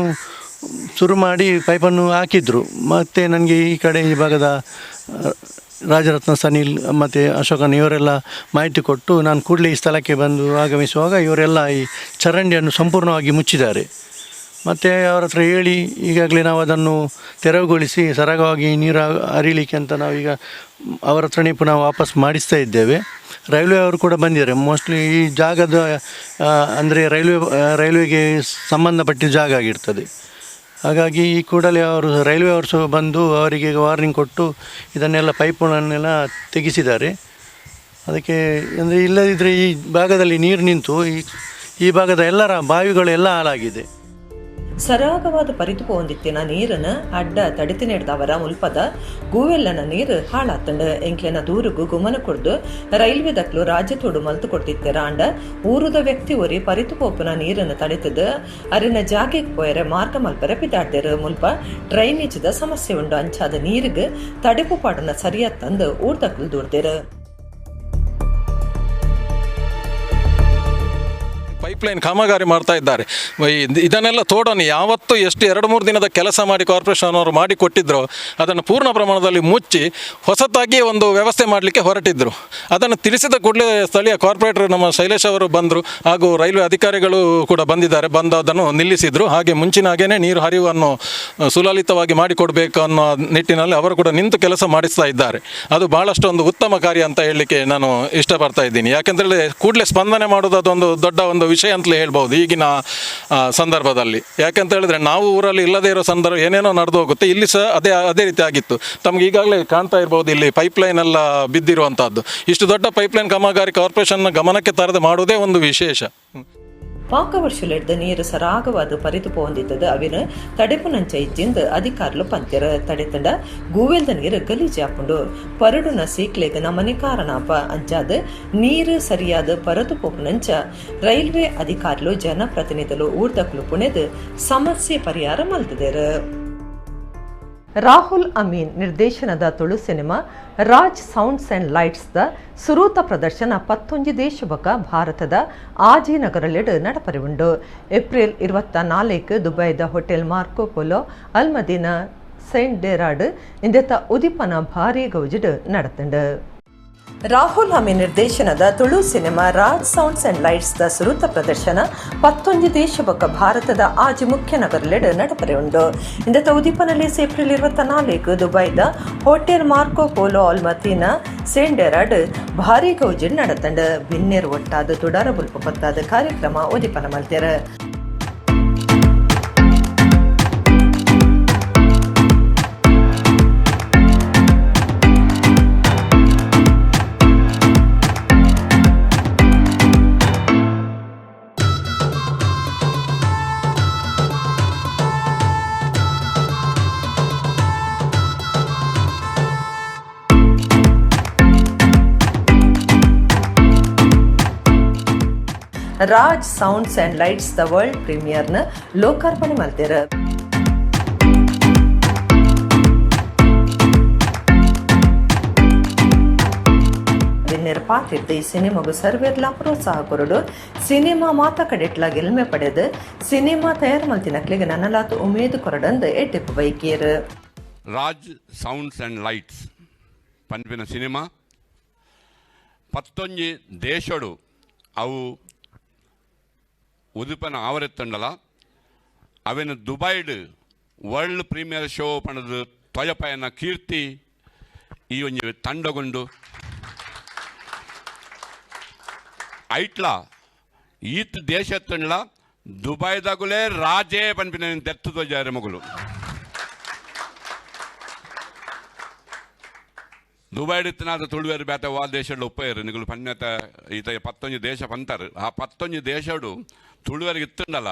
ಶುರು ಮಾಡಿ ಪೈಪನ್ನು ಹಾಕಿದರು. ಮತ್ತು ನನಗೆ ಈ ಕಡೆ ಈ ಭಾಗದ ರಾಜರತ್ನ ಸನಿಲ್ ಮತ್ತು ಅಶೋಕನ್ ಇವರೆಲ್ಲ ಮಾಹಿತಿ ಕೊಟ್ಟು ನಾನು ಕೂಡಲೇ ಈ ಸ್ಥಳಕ್ಕೆ ಬಂದು ಆಗಮಿಸುವಾಗ ಇವರೆಲ್ಲ ಈ ಚರಂಡಿಯನ್ನು ಸಂಪೂರ್ಣವಾಗಿ ಮುಚ್ಚಿದ್ದಾರೆ. ಮತ್ತು ಅವರ ಹತ್ರ ಹೇಳಿ ಈಗಾಗಲೇ ನಾವು ಅದನ್ನು ತೆರವುಗೊಳಿಸಿ ಸರಾಗವಾಗಿ ನೀರು ಹರಿಲಿಕ್ಕೆ ಅಂತ ನಾವೀಗ ಅವರ ಹತ್ರನೇ ಪುನಃ ವಾಪಸ್ ಮಾಡಿಸ್ತಾ ಇದ್ದೇವೆ. ರೈಲ್ವೆ ಅವರು ಕೂಡ ಬಂದಿದ್ದಾರೆ. ಮೋಸ್ಟ್ಲಿ ಈ ಜಾಗದ ಅಂದರೆ ರೈಲ್ವೆಗೆ ಸಂಬಂಧಪಟ್ಟಿದ್ದ ಜಾಗ ಆಗಿರ್ತದೆ. ಹಾಗಾಗಿ ಈ ಕೂಡಲೇ ಅವರು ರೈಲ್ವೆ ಅವರು ಸಹ ಬಂದು ಅವರಿಗೆ ವಾರ್ನಿಂಗ್ ಕೊಟ್ಟು ಇದನ್ನೆಲ್ಲ ಪೈಪುಗಳನ್ನೆಲ್ಲ ತೆಗೆಸಿದ್ದಾರೆ. ಅದಕ್ಕೆ ಅಂದರೆ ಇಲ್ಲದಿದ್ದರೆ ಈ ಭಾಗದಲ್ಲಿ ನೀರು ನಿಂತು ಈ ಭಾಗದ ಎಲ್ಲರ ಬಾವಿಗಳೆಲ್ಲ ಹಾಳಾಗಿದೆ. ಸರಾಗವಾದ ಪರಿತು ಪೋಂದಿತ್ತಿನ ನೀರನ್ನು ಅಡ್ಡ ತಡೆತಿ ನೆಡ್ದವರ ಮುಲ್ಪದ ಗೂವೆಲ್ಲನ ನೀರು ಹಾಳಾತಂಡ ಎಂಕ್ಲೆನ ದೂರುಗು ಗುಮನ ಕೊಡ್ದು ರೈಲ್ವೆ ದಕ್ಲು ರಾಜ್ಯತೋಡು ಮಲ್ತು ಕೊಡ್ತಿತ್ತೆರ ಅಂಡ ಊರುದ ವ್ಯಕ್ತಿ ಒರಿ ಪರಿತು ಪೋಪನ ನೀರನ್ನು ತಡೆತದ ಅರಿನ ಜಾಗೆಗೆ ಪೋಯರೆ ಮಾರ್ಗ ಮಲ್ಪರ ಪಿದಾಡ್ದೇರು ಮುಲ್ಪ ಡ್ರೈನೇಜ್ದ ಸಮಸ್ಯೆ ಉಂಡು ಅಂಚಾದ ನೀರಿಗೆ ತಡೆಪು ಪಾಡನ ಸರಿಯಾದ ತಂದು ಊರ್ ದಕ್ಲು ದೂಡ್ದೇರು. ಪೈಪ್ಲೈನ್ ಕಾಮಗಾರಿ ಮಾಡ್ತಾ ಇದ್ದಾರೆ. ಇದನ್ನೆಲ್ಲ ತೋಡನ್ನು ಯಾವತ್ತು ಎಷ್ಟು 2-3 ದಿನದ ಕೆಲಸ ಮಾಡಿ ಕಾರ್ಪೊರೇಷನ್ ಅವರು ಮಾಡಿ ಕೊಟ್ಟಿದ್ರು ಅದನ್ನು ಪೂರ್ಣ ಪ್ರಮಾಣದಲ್ಲಿ ಮುಚ್ಚಿ ಹೊಸತಾಗಿ ಒಂದು ವ್ಯವಸ್ಥೆ ಮಾಡಲಿಕ್ಕೆ ಹೊರಟಿದ್ದರು. ಅದನ್ನು ತಿಳಿಸಿದ ಕೂಡಲೇ ಸ್ಥಳೀಯ ಕಾರ್ಪೊರೇಟರ್ ನಮ್ಮ ಶೈಲೇಶ್ ಅವರು ಬಂದರು, ಹಾಗೂ ರೈಲ್ವೆ ಅಧಿಕಾರಿಗಳು ಕೂಡ ಬಂದಿದ್ದಾರೆ. ಬಂದು ಅದನ್ನು ನಿಲ್ಲಿಸಿದರು. ಹಾಗೆ ಮುಂಚಿನ ಹಾಗೇನೆ ನೀರು ಹರಿವನ್ನು ಸುಲಲಿತವಾಗಿ ಮಾಡಿಕೊಡ್ಬೇಕು ಅನ್ನೋ ನಿಟ್ಟಿನಲ್ಲಿ ಅವರು ಕೂಡ ನಿಂತು ಕೆಲಸ ಮಾಡಿಸ್ತಾ ಇದ್ದಾರೆ. ಅದು ಭಾಳಷ್ಟು ಒಂದು ಉತ್ತಮ ಕಾರ್ಯ ಅಂತ ಹೇಳಲಿಕ್ಕೆ ನಾನು ಇಷ್ಟಪಡ್ತಾ ಇದ್ದೀನಿ. ಯಾಕೆಂದರೆ ಕೂಡಲೇ ಸ್ಪಂದನೆ ಮಾಡೋದು ಅದೊಂದು ದೊಡ್ಡ ಒಂದು ವಿಷಯ ಅಂತಲೇ ಹೇಳ್ಬೋದು ಈಗಿನ ಸಂದರ್ಭದಲ್ಲಿ. ಯಾಕೆಂತ ಹೇಳಿದ್ರೆ ನಾವು ಊರಲ್ಲಿ ಇಲ್ಲದೇ ಇರೋ ಸಂದರ್ಭ ಏನೇನೋ ನಡೆದು ಹೋಗುತ್ತೆ. ಇಲ್ಲಿ ಸಹ ಅದೇ ರೀತಿ ಆಗಿತ್ತು. ತಮಗೆ ಈಗಾಗಲೇ ಕಾಣ್ತಾ ಇರ್ಬೋದು ಇಲ್ಲಿ ಪೈಪ್ಲೈನ್ ಎಲ್ಲ ಬಿದ್ದಿರುವಂಥದ್ದು. ಇಷ್ಟು ದೊಡ್ಡ ಪೈಪ್ಲೈನ್ ಕಾಮಗಾರಿ ಕಾರ್ಪೊರೇಷನ್ನ ಗಮನಕ್ಕೆ ತರದೆ ಮಾಡುವುದೇ ಒಂದು ವಿಶೇಷ. ಪಾಕವರ್ಷುಲೆಡ್ದ ನೀರು ಸರಾಗವಾದ ಪರಿತು ಪೋಂದಿದ್ದದ ಅವಿನ ತಡೆಪು ನಂಚ ಇಜ್ಜಿಂದ ಅಧಿಕಾರುಲು ಪಂತ್ಯರ ತಡೆತಂಡ ಗೂವೆಲ್ದ ನೀರು ಗಲೀಜಾಪುಂಡು ಪರಡುನ ಸೀಕ್ಲೆಗ ನಮನೆ ಕಾರಣಾಪ ಅಂಚಾದ ನೀರು ಸರಿಯಾದ ಪರತು ಪೋಪು ನಂಚ ರೈಲ್ವೆ ಅಧಿಕಾರುಲು ಜನಪ್ರತಿನಿಧುಲು ಊರ್ದಕ್ಲು ಪುಣೆದು ಸಮಸ್ಯೆ ಪರಿಹಾರ ಮಲ್ತದೇರು. ರಾಹುಲ್ ಅಮೀನ್ ನಿರ್ದೇಶನದ Tulu cinema Raj sounds and ಲೈಟ್ಸ್ದ ಸುರೂತ ಪ್ರದರ್ಶನ 11 ದೇಶಬಕ ಭಾರತದ ಆಜಿ ನಗರಲೆಡ್ ನಡಪರಿವುಂಡು. ಏಪ್ರಿಲ್ 24 ದುಬೈದ hotel Marco Polo Al Madina Saint ಡೇರಾಡ್ ಇಂದೆತ ಉದಿಪನ ಭಾರಿ ಗೌಜಿಡ್ ನಡತಂಡು. ರಾಹುಲ್ ಅಮೀನ್ ನಿರ್ದೇಶನದ Tulu cinema Raj sounds and lights ದ ಸುರೂತ ಪ್ರದರ್ಶನ 11 ದೇಶಬಕ ಭಾರತದ ಆಜಿ ಮುಖ್ಯ ನಗರಲೆಡ್ ನಡಪರೆಯುಂಡು. ಇಂದತ ಉದಿಪನಲ್ಲಿ ಏಪ್ರಿಲ್ 24 ದುಬೈದ hotel Marco Polo Al Madina Saint ಡೇರಾಡ್ ಭಾರಿ ಗೌಜಿಡ್ ನಡತಂಡು. ಬಿನ್ನೇರು ಒಟ್ಟಾದ ತುಡಾರ ಬುಲ್ಪ ಪತ್ತಾದ ಕಾರ್ಯಕ್ರಮ ಉದಿಪನ ಮಲ್ತೆರ. ರಾಜ್ ಸೌಂಡ್ಸ್ ಆ್ಯಂಡ್ ಲೈಟ್ಸ್ ದ ವರ್ಲ್ಡ್ ಪ್ರೀಮಿಯರ್ನ ಲೋಕಾರ್ಪಣೆ ಮಾಡ್ತಾರೆ. ಪಾತಿರ್ದು ಈ ಸಿನಿಮಾಗೂ ಸರ್ವೇರ್ಲ ಪ್ರೋತ್ಸಾಹ ಕೊರಡು ಸಿನಿಮಾ ಮಾತ ಕಡೆಟ್ಲ ಗೆಲ್ಮೆ ಪಡೆದು ಸಿನಿಮಾ ತಯಾರು ಮಲ್ತಿನಕ್ಲಿಗೆ ನನ್ನಲಾತು ಉಮೇದು ಕೊರಡಂದು ಎಟ್ಟಿಪ್ಪು ಬೈಕೇರು. ರಾಜ್ ಸೌಂಡ್ಸ್ ಆ್ಯಂಡ್ ಲೈಟ್ಸ್ ಪನ್ಪಿನ ಸಿನಿಮಾ 11 ದೇಶಡು ಅವು ಉದುಪನ ಆವರೆತ್ತಂಡಲ ಅವೇನು ದುಬೈಡ್ ವರ್ಲ್ಡ್ ಪ್ರೀಮಿಯರ್ ಶೋ ಪಣದು ತೊಯಪಯನ ಕೀರ್ತಿ ಈ ಒಂಜಿ ತಂಡಗೊಂಡು ಐಟ್ಲ ಈತ್ ದೇಶತ್ತಂಡ್ಲ ದುಬೈದಾಗುಲೇ ರಾಜೇ ಪನ್ಪಿನ ತೆತ್ತುದ ಜಾರೆ ಮಗಳು ದುಬೈಡಿತ್ತನಾದ ತುಳುವೇರು ಬೇತ ವಾ ದೇಶಗಳು ಉಪ್ಪೇರು ನಿಗಳು ಪನ್ಯತ ಈತ 11 ದೇಶ ಪಂತಾರೆ ಆ 11 ದೇಶಡು ತುಳುವೇರಿಗೆ ಇತ್ತಂಡಲ್ಲ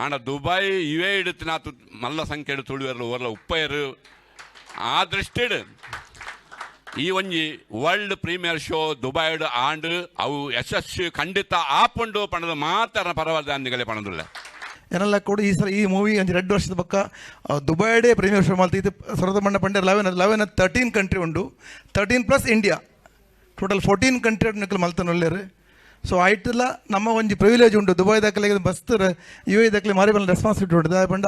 ಆಂಡ ದುಬೈ ಇವೇ ಇಡುತ್ತಿನಾತು ಮಲ್ಲ ಸಂಖ್ಯೆಡು ತುಳುವೇರು ಓರ್ಲ ಉಪ್ಪೇರು ಆ ದೃಷ್ಟಿಡು ಈ ಒಂಜಿ ವರ್ಲ್ಡ್ ಪ್ರೀಮಿಯರ್ ಶೋ ದುಬೈಡ್ ಆಂಡ್ ಅವು ಯಶಸ್ಸು ಖಂಡಿತ ಆಪುಂಡು ಪಣದ ಮಾತ್ರ ಪರವಾದ ಅಂದಿಗಳೇ ಪಣದುಲ್ಲ ಏನೆಲ್ಲ ಕೂಡ ಈ ಸಲ ಈ ಮೂವಿ ಒಂದು 2 ವರ್ಷದ ಪಕ್ಕ ದುಬೈಡೇ ಪ್ರೀಮಿಯರ್ ಶೋ ಮಾಡ್ತಿದ್ದು ಸರದ ಮಣ್ಣ ಪಂಡೆ 13 ಕಂಟ್ರಿ ಉಂಡು 13+ ಇಂಡಿಯಾ ಟೋಟಲ್ 14 ಕಂಟ್ರಿ ನಿಕ್ಕಲು ಮಲ್ತಾನೆ ಒಳ್ಳೆಯರು. ಸೊ ಆಯ್ತಲ್ಲ ನಮ್ಮ ಒಂದು ಪ್ರಿವಿಲೇಜ್ ಉಂಟು ದುಬೈ ದಾಖಲೆ ಬಸ್ತರ ಯು ಎ ದಾಖಲೆ ಮಾರಿ ಬಂದ ರೆಸ್ಪಾನ್ಸಿಬಿಲಿಟಿ ಉಂಟು ಪಂಡ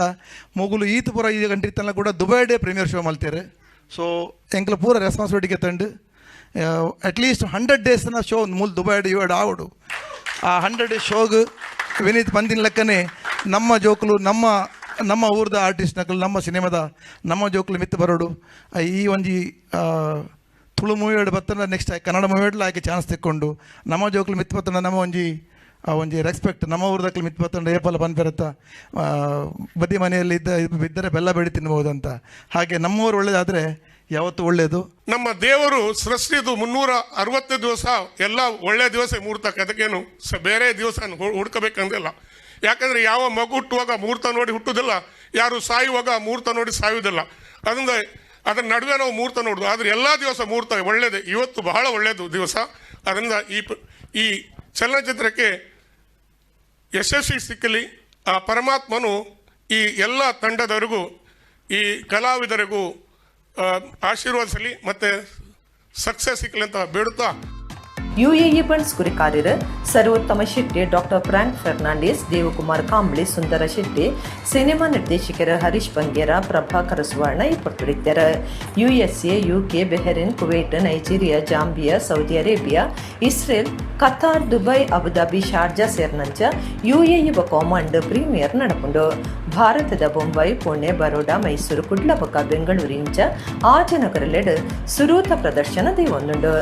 ಮೊಗಲು ಈತ ಪೂರ ಈ ಕಂಟ್ರಿ ತನಕ ಕೂಡ ದುಬೈಡೇ ಪ್ರೀಮಿಯರ್ ಶೋ ಮಲ್ತಾರೆ. ಸೊ ಎಂಕ್ಲ ಪೂರ ರೆಸ್ಪಾನ್ಸಿಬಿಲಿಟಿಗೆ ತಂಡು ಅಟ್ಲೀಸ್ಟ್ 100 ಡೇಸ್ನ ಶೋ ಮೂಲ ದುಬೈಡ್ ಇವಾಡು ಆವಡು ಆ 100 ಡೇಸ್ ಶೋಗೆ ವಿನೀತ್ ಬಂದಿನ ಲೆಕ್ಕನೇ ನಮ್ಮ ಜೋಕುಲು ನಮ್ಮ ಊರದ ಆರ್ಟಿಸ್ಟ್ ನಕಲು ನಮ್ಮ ಸಿನಿಮಾದ ನಮ್ಮ ಜೋಕುಲು ಮಿತ್ತು ಬರೋಡು ಈ ಒಂಜಿ ತುಳು ಮೂವಿ ಬತ್ತನ ನೆಕ್ಸ್ಟ್ ಕನ್ನಡ ಮೂವಿ ಆಕೆ ಚಾನ್ಸ್ ತೆಕ್ಕೊಂಡು ನಮ್ಮ ಜೋಕುಲು ಮಿತ್ತು ಬತ್ತನ ನಮ್ಮ ಒಂಜಿ ರೆಸ್ಪೆಕ್ಟ್ ನಮ್ಮ ಊರದಕ್ಕಲು ಮಿತ್ತು ಬತ್ತಂಡು ಏಪಲ ಬಂದ್ಬೆರತ್ತ ಬದಿ ಮನೆಯಲ್ಲಿ ಬಿದ್ದರೆ ಬೆಲ್ಲ ಬೆಳಿ ತಿನ್ಬೋದಂತ. ಹಾಗೆ ನಮ್ಮೂರು ಒಳ್ಳೇದಾದರೆ ಯಾವತ್ತೂ ಒಳ್ಳೆಯದು. ನಮ್ಮ ದೇವರು ಸೃಷ್ಟಿದು 360 ದಿವಸ ಎಲ್ಲ ಒಳ್ಳೆ ದಿವಸ ಮುಹೂರ್ತ ಅದಕ್ಕೇನು ಬೇರೆ ದಿವಸ ಹುಡ್ಕಬೇಕಂದಿಲ್ಲ. ಯಾಕಂದರೆ ಯಾವ ಮಗು ಹುಟ್ಟುವಾಗ ಮುಹೂರ್ತ ನೋಡಿ ಹುಟ್ಟುವುದಿಲ್ಲ, ಯಾರು ಸಾಯುವಾಗ ಮುಹೂರ್ತ ನೋಡಿ ಸಾಯುವುದಿಲ್ಲ. ಅದರಿಂದ ಅದರ ನಡುವೆ ನಾವು ಮುಹೂರ್ತ ನೋಡೋದು. ಆದರೆ ಎಲ್ಲ ದಿವಸ ಮುಹೂರ್ತ ಒಳ್ಳೆಯದೇ. ಇವತ್ತು ಬಹಳ ಒಳ್ಳೆಯದು ದಿವಸ. ಅದರಿಂದ ಈ ಚಲನಚಿತ್ರಕ್ಕೆ ಯಶಸ್ವಿ ಸಿಕ್ಕಲಿ ಆ ಪರಮಾತ್ಮನು ಈ ಎಲ್ಲ ತಂಡದವರಿಗೂ ಈ ಕಲಾವಿದರಿಗೂ ಆಶೀರ್ವದಿಸಲಿ ಮತ್ತು ಸಕ್ಸಸ್ ಸಿಕ್ಕಲಿ ಅಂತ ಬೇಡುತ್ತಾ ಯುಎಇ ಬಣ್ಸ್ ಕುರಿಕಾರ್ಯರು Sarvottam Shetty, doctor Frank Fernandes, Devakumar Kambli, Sundar Shetty, cinema ನಿರ್ದೇಶಕರು ಹರೀಶ್ ಬಂಗೇರ, ಪ್ರಭಾಕರ ಸುವರ್ಣ ಇಪ್ಪತ್ತುಡಿದ್ದಾರೆ. USA, UK, Bahrain, Kuwait, Nigeria, Zambia, Saudi Arabia, Israel, Qatar, Dubai, Abu Dhabi, Sharjah ಸೇರಿನಂಚ UAE ಬೊಕ್ಕ ಪ್ರೀಮಿಯರ್ ನಡಪುಂಡು. ಭಾರತದ ಬೊಂಬೈ, ಪುಣೆ, ಬರೋಡಾ, ಮೈಸೂರು, ಕುಡ್ಲ ಬೊಕ್ಕ ಬೆಂಗಳೂರಿಂಚ ಆಜನಗರಲೆಡ್ ಸುರೂತ ಪ್ರದರ್ಶನ ದೇವೊಂದುಂಡು.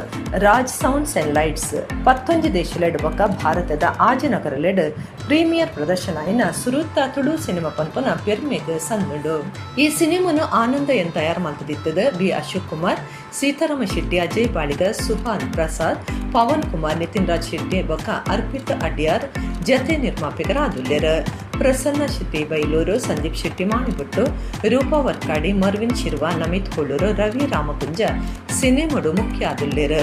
ರಾಜ್ ಸೌಂಡ್ಸ್ ಆ್ಯಂಡ್ ಲೈಟ್ಸ್ 11 ದೇಶಲೆಡ್ ಬೊಕ್ಕ ಭಾರತದ ಆಜನಗರಲೆಡ್ ಪ್ರೀಮಿಯರ್ ಪ್ರದರ್ಶನ ಇನ್ನ ಸುರೂತ ತುಳು ಸಿನಿಮಾ ಪನ್ಪನ ಪೆರ್ಮೆಗ್ ಸಂದುಂಡು. ಈ ಸಿನಿಮಾನು ಆನಂದ ಎನ್ ತಯಾರು ಮಾಡ್ತಿದ್ದದ ಬಿ ಅಶೋಕ್ ಕುಮಾರ್, ಸೀತಾರಾಮ ಶೆಟ್ಟಿ, ಅಜಯ್ ಬಾಳಿಗ, ಸುಹಾನ್ ಪ್ರಸಾದ್, ಪವನ್ ಕುಮಾರ್, ನಿತಿನ್ ರಾಜ್ ಶೆಟ್ಟಿ ಬೊಕ್ಕ ಅರ್ಪಿತ್ ಅಡ್ಯಾರ್ ಜತೆ ನಿರ್ಮಾಪಕರಾದುಲ್ಲೆರ್. ಪ್ರಸನ್ನ ಶೆಟ್ಟಿ ಬೈಲೂರು, ಸಂದೀಪ್ ಶೆಟ್ಟಿ ಮಾಣಿಬುಟ್ಟು, ರೂಪಾ ವರ್ಕಾಡಿ, ಮರ್ವಿನ್ ಶಿರ್ವಾ, ನಮಿತ್ ಕೊಳ್ಳೂರು, ರವಿ ರಾಮಕುಂಜ ಸಿನಿಮಾಡು ಮುಖ್ಯ ಆದುಲ್ಲೆರ್.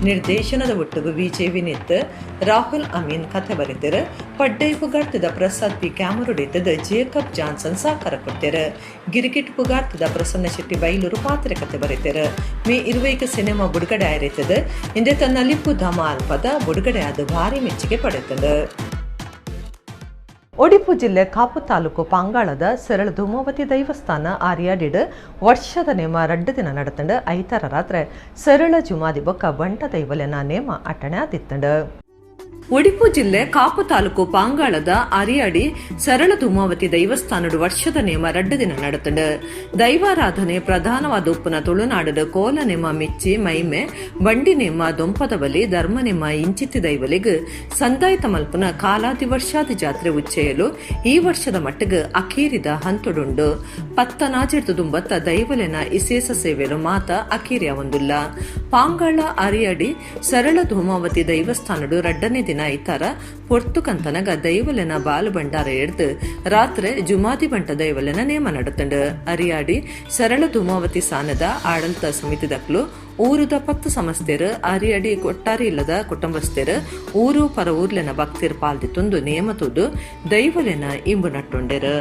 ನಿರ್ದೇಶನದ ಒಟ್ಟಿಗೂ ವಿಜಯ್ ವಿನೀತ್, ರಾಹುಲ್ ಅಮೀನ್ ಕಥೆ ಬರೆದರು. ಪಡ್ಡೈ ಪುಗಾರ್ತದ ಪ್ರಸಾದ್ ಪಿ ಕ್ಯಾಮರೊಡೆತದ ಜೇಕಬ್ ಜಾನ್ಸನ್ ಸಾಕಾರ ಕೊಡ್ತಾರೆ. ಗಿರಿಗಿಟ್ ಪುಗಾರ್ತದ ಪ್ರಸನ್ನ ಶೆಟ್ಟಿ ಬೈಲೂರು ಪಾತ್ರೆ ಕಥೆ ಬರೆತಾರೆ. ಮೇ 20 ಸಿನಿಮಾ ಬಿಡುಗಡೆ ಆಗಿರುತ್ತದೆ. ಹಿಂದೆ ತನ್ನ ಲಿಪ್ಪು ಧಮಾಲ್ ಪದ ಬಿಡುಗಡೆ ಆದ ಭಾರಿ ಮೆಚ್ಚುಗೆ ಪಡೆಯುತ್ತದೆ. ಉಡುಪಿ ಜಿಲ್ಲೆ ಕಾಪು ತಾಲೂಕು ಪಾಂಗಾಳದ ಸರಳ ಧೂಮಾವತಿ ದೈವಸ್ಥಾನ ಆರ್ಯಾಡಿಡ್ ವರ್ಷದ ನೇಮ 2 ದಿನ ನಡತಂಡು ಐತಾರ ರಾತ್ರಿ ಸರಳ ಜುಮಾದಿ ಬೊಕ್ಕ ಬಂಟ ದೈವಲೆನ ನೇಮ ಅಟಣೆ ಆದಿತ್ತಂಡು. ಉಡುಪಿ ಜಿಲ್ಲೆ ಕಾಪು ತಾಲೂಕು ಪಾಂಗಾಳದ ಅರಿಯಾಡಿ ಸರಳ ಧೂಮಾವತಿ ದೈವಸ್ಥಾನಡು ವರ್ಷದ ನೇಮ 2 ದಿನ ನಡತಂಡು. ದೈವಾರಾಧನೆ ಪ್ರಧಾನವಾದ ಉಪ್ಪುನ ತುಳುನಾಡದ ಕೋಲ ನೇಮ ಮಿಚ್ಚಿ ಮೈಮೆ ಬಂಡಿ ನೇಮ ದೊಂಪದ ಬಲಿ ಧರ್ಮ ನೇಮ ಇಂಚಿತ್ತಿ ದೈವಲಿಗ್ ಸಂದಾಯಿತ ಮಲ್ಪನ ಕಾಲಾದಿ ವರ್ಷಾದಿ ಜಾತ್ರೆ ಉಚ್ಚೆಯಲು ಈ ವರ್ಷದ ಮಟ್ಟಿಗೆ ಅಖೀರಿದ ಹಂತುಡುಂಡು. ಪತ್ತನಾಜಿಡ್ದು ದುಂಬತ್ತ ದೈವಲೆನ ಇಸೇಸ ಸೇವೆಲು ಮಾತ ಅಖೀರಿಯ ಒಂದುಲ್ಲ. ಪಾಂಗಾಳ ಅರಿಯಾಡಿ ಸರಳ ಧೂಮಾವತಿ ದೈವಸ್ಥಾನಡು 2ನೇ ದಿನ ದಿನ ಇತ್ತಾರ ಪೊರ್ತುಕಂತನಗ ದೈವಲೆನ ಬಾಲು ಭಂಡಾರ ಎಡ್ದು ರಾತ್ರಿ ಜುಮಾದಿ ಬಂಟ ದೈವಲೆನ ನೇಮ ನಡತಂಡು ಅರಿಯಾಡಿ ಸರಳ ಧೂಮಾವತಿ ಸಾನದ ಆಡಳಿತ ಸಮಿತಿದಕ್ಲು ಊರುದ 10 ಸಮಸ್ತೆರು ಅರಿಯಡಿ ಕೊಟ್ಟಾರಿ ಇಲ್ಲದ ಕುಟುಂಬಸ್ಥರು ಊರು ಪರ ಊರ್ಲೆನ ಭಕ್ತಿರು ಪಾಲ್ದಿತ್ತೊಂದು ನೇಮತುದು ದೈವಲೆನ ಇಂಬು ನಟ್ಟುಂಡೆರು.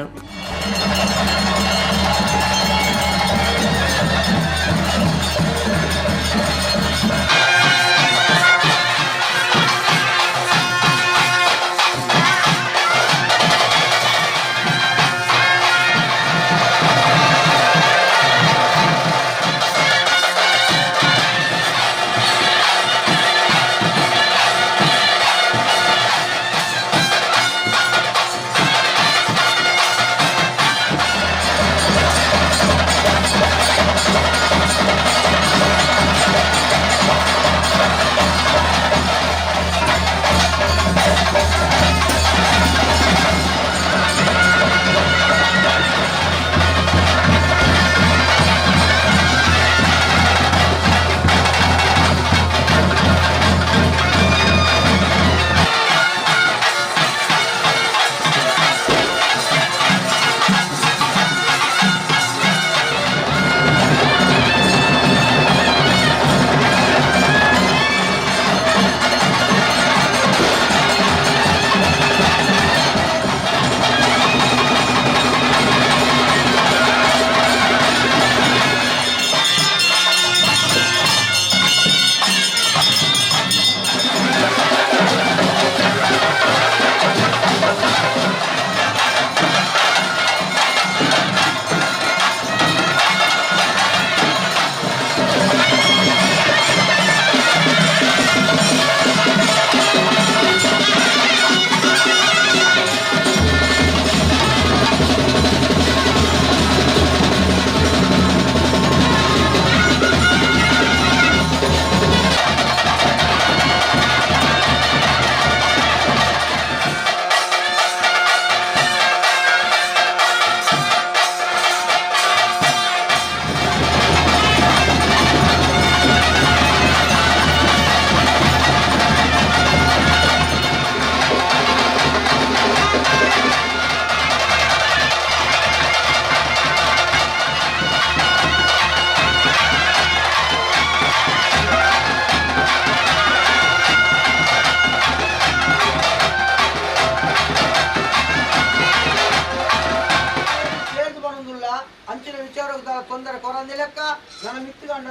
ತೊಂದರೆ ಕೊರಂದಿ ಲೆಕ್ಕ ನನ್ನ ಮಿತ್ತುಗಂಡ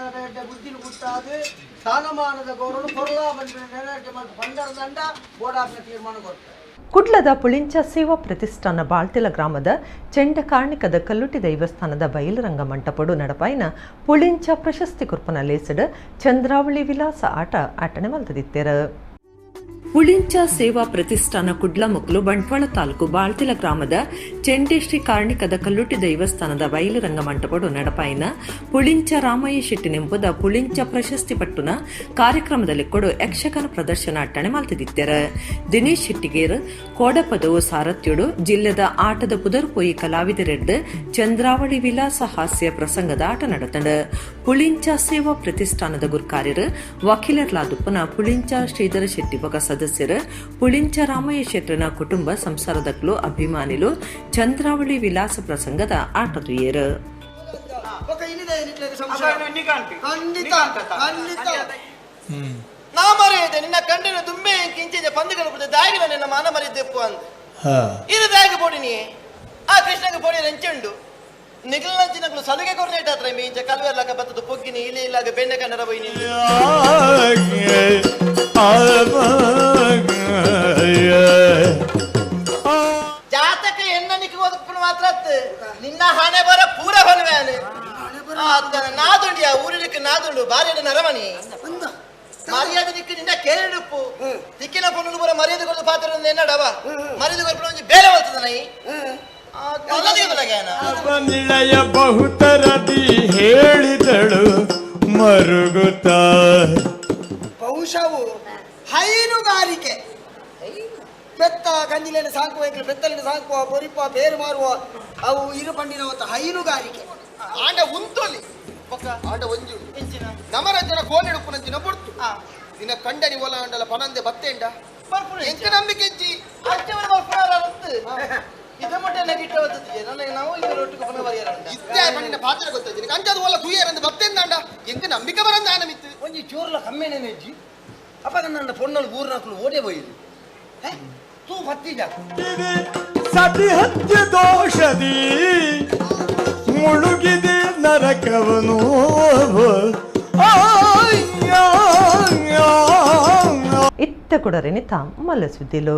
ಬುದ್ಧಿಲು ಗುಟ್ಟಾದು ಸ್ಥಾನಮಾನದ ಗೌರವ ಕೊರಲಾ ಬಂದ ಬಂದರ ದಂಡ ಬೋರ್ಡಾಫ್ನ ತೀರ್ಮಾನ ಕೊಡ್ತಾರೆ. ಕುಡ್ಲದ ಪುಳಿಂಚ ಸೇವಾ ಪ್ರತಿಷ್ಠಾನ ಬಾಳ್ತಿಲ ಗ್ರಾಮದ ಚೆಂಡಕಾರ್ಣಿಕದ ಕಲ್ಲುಟಿ ದೈವಸ್ಥಾನದ ಬಯಲುರಂಗ ಮಂಟಪಡು ನಡಪಾಯಿನ ಪುಳಿಂಚ ಪ್ರಶಸ್ತಿ ಕುರ್ಪನ ಲೇಸಡ್ ಚಂದ್ರಾವಳಿ ವಿಲಾಸ ಆಟ ಆಟನೆ ಮಲ್ತದಿತ್ತೇರು. ಪುಳಿಂಚ ಸೇವಾ ಪ್ರತಿಷ್ಠಾನ ಕುಡ್ಲ ಮುಕ್ಲು ಬಂಟ್ವಾಳ ತಾಲೂಕು ಬಾಳ್ತಿಲ ಗ್ರಾಮದ ಚೆಂಡೇಶ್ರೀ ಕಾರ್ಣಿಕದ ಕಲ್ಲುಟಿ ದೈವಸ್ಥಾನದ ಬಯಲುರಂಗ ಮಂಟಪಡು ನಡಪಾಯಿನ ಪುಳಿಂಚ ರಾಮಯ್ಯ ಶೆಟ್ಟಿ ನೆಂಬುದ ಪುಳಿಂಚ ಪ್ರಶಸ್ತಿ ಪಟ್ಟುನ ಕಾರ್ಯಕ್ರಮದಲ್ಲಿ ಕೊಡು ಯಕ್ಷಗಾನ ಪ್ರದರ್ಶನ ಅಟ್ಟಣೆ ಮಲ್ತಿದಿತ್ತೇರು. ದಿನೇಶ್ ಶೆಟ್ಟಿಗೇರ್ ಕೋಡಪದವು ಸಾರಥ್ಯುಡು ಜಿಲ್ಲೆದ ಆಟದ ಪುದರ್ಪೋಯಿ ಕಲಾವಿದರೆಡ್ಡು ಚಂದ್ರಾವಳಿ ವಿಲಾಸ ಹಾಸ್ಯ ಪ್ರಸಂಗದ ಆಟ ನಡತಂಡು. ಪುಳಿಂಚ ಸೇವಾ ಪ್ರತಿಷ್ಠಾನದ ಗುರ್ಕಾರ್ಯರು ವಕೀಲರ್ಲಾದುಪ್ಪನ ಪುಳಿಂಚ ಶ್ರೀಧರ ಶೆಟ್ಟಿ ಬಗ ಸದಸ್ಯರು ಪುಳಿಂಚ ರಾಮಯ್ಯ ಶೆಟ್ಟನ ಕುಟುಂಬ ಸಂಸಾರದಕ್ಲು ಅಭಿಮಾನಿಲು ಚಂದ್ರಾವಳಿ ವಿಲಾಸ ಪ್ರಸಂಗದ ಆಟದು ಏರು. ನಾ ಮರೆಯದೆ ನಿನ್ನ ಕಂಡಿನ ದುಂಬೆ ಕಿಂಚಿದ ಪಂದುಗಳು ದಾಗಿನ ನಿನ್ನ ಮಾನ ಮರಿದ್ದೆಪ್ಪು ಅಂತ ಇದು ದಾಗಿ ಬೋಡಿನಿ ಆ ಕೃಷ್ಣಗೆ ಬೋಡಿ ರಂಚುಂಡು ನಿಗಲಂಚಿನಗಳು ಸಲುಗೆ ಕೊರ್ನೇಟ ಹತ್ರ ಮೀಂಚ ಕಲ್ವೆರ್ಲಾಗ ಬತ್ತದು ಪೊಗ್ಗಿನಿ ಇಲಿ ಇಲ್ಲಾಗ ಬೆಣ್ಣೆ ಕನ್ನಡ ಬೈ ನಿಂದು ಜಾತಕ ಹೆಣ್ಣನಿಗೆ ಓದಪ್ಪನು ಮಾತ್ರ ನಿನ್ನ ಹಣೆ ಬರ ಪೂರ ಹೊನ್ವ್ಯಾನು ನಾದುಂಡಿಯ ಊರಿಲಿಕ್ಕೆ ನಾದುಂಡು ಬಾರಿಯ ನರಮಣಿ ಮರ್ಯಾದೆ ದಿಕ್ಕು ನಿಂದ ಕೇಳಿಡುಪ್ಪು ದಿಕ್ಕಿನ ಪೊಣ್ಣು ಬರ ಮರ್ಯಾದೆ ಕೊಡದು ಪಾತ್ರ ಎನ್ನಡವ ಮರ್ಯಾದೆ ಕೊಡ್ಪು ಒಂಜಿ ಬೇರೆ ಬರ್ತದ ನೈ ನಿಳಯ ಬಹುತರದಿ ಹೇಳಿದಳು ಮರುಗುತ್ತ ಬಹುಶಃ ಹೈನುಗಾರಿಕೆ ಬೆತ್ತ ಗಂಜಿಲೆನ ಸಾಕುವ ಬೆತ್ತಲಿನ ಸಾಕುವ ಬೊರಿಪ ಬೇರು ಮಾರುವ ಅವು ಇರು ಪಂಡಿನ ಹೈನುಗಾರಿಕೆ ಆಂಡ ಉಂತೊಲಿ ಆಂಡ ಒಂಜು ಇಂಚಿನ ನಮರಜ್ಜನ ಕೋನೆಡುಪ್ಪುನಂಚಿನ ಬುಡ್ತು ದಿನ ಕಂಡನಿ ಒಲ ಅಂಡಲ ಪನಂದೆ ಬತ್ತೆಂಡ ಎಂಕ ನಂಬಿಕೆ ಇಜ್ಜಿ ಅಚ್ಚವರ ಬರ್ಪುನಾರತ್ತು ಇದ ಮಟ್ಟ ನೆಗಿಟ್ ಅವತ್ತಿಗೆ ನನಗೆ ನಾವು ಇದರ ಒಟ್ಟಿಗೆ ಪುನಃ ಬರಿಯಾರಂಡ ಇದ್ದೆ ಪಣ್ಣಿನ ಪಾತ್ರ ಗೊತ್ತಿದ್ದೀನಿ ಕಂಚದ ಒಲ್ಲ ಕುಯ್ಯರಂದ ಭಕ್ತೆಂದಾಂಡ ಎಂಕ ನಂಬಿಕೆ ಬರಂದ ಆನಮಿತ್ತು ಒಂಜಿ ಚೋರ್ಲ ಕಮ್ಮೆನೇನೆ ಇಜ್ಜಿ ಅಪ್ಪ ನನ್ನ ಪೊಣ್ಣಲು ಊರ್ನಾಕಲು ಓಡೇ ಹೋಯಿದು ತೂ ಪತ್ತಿಜ ಸತಿ ಹತ್ಯೆ ದೋಷದಿ ಮುಳುಗಿದೆ ನರಕವನು ಇತ್ತ ಕೊಡರೆನಿತ ಮಲ್ಲ ಸುದ್ದಿಲು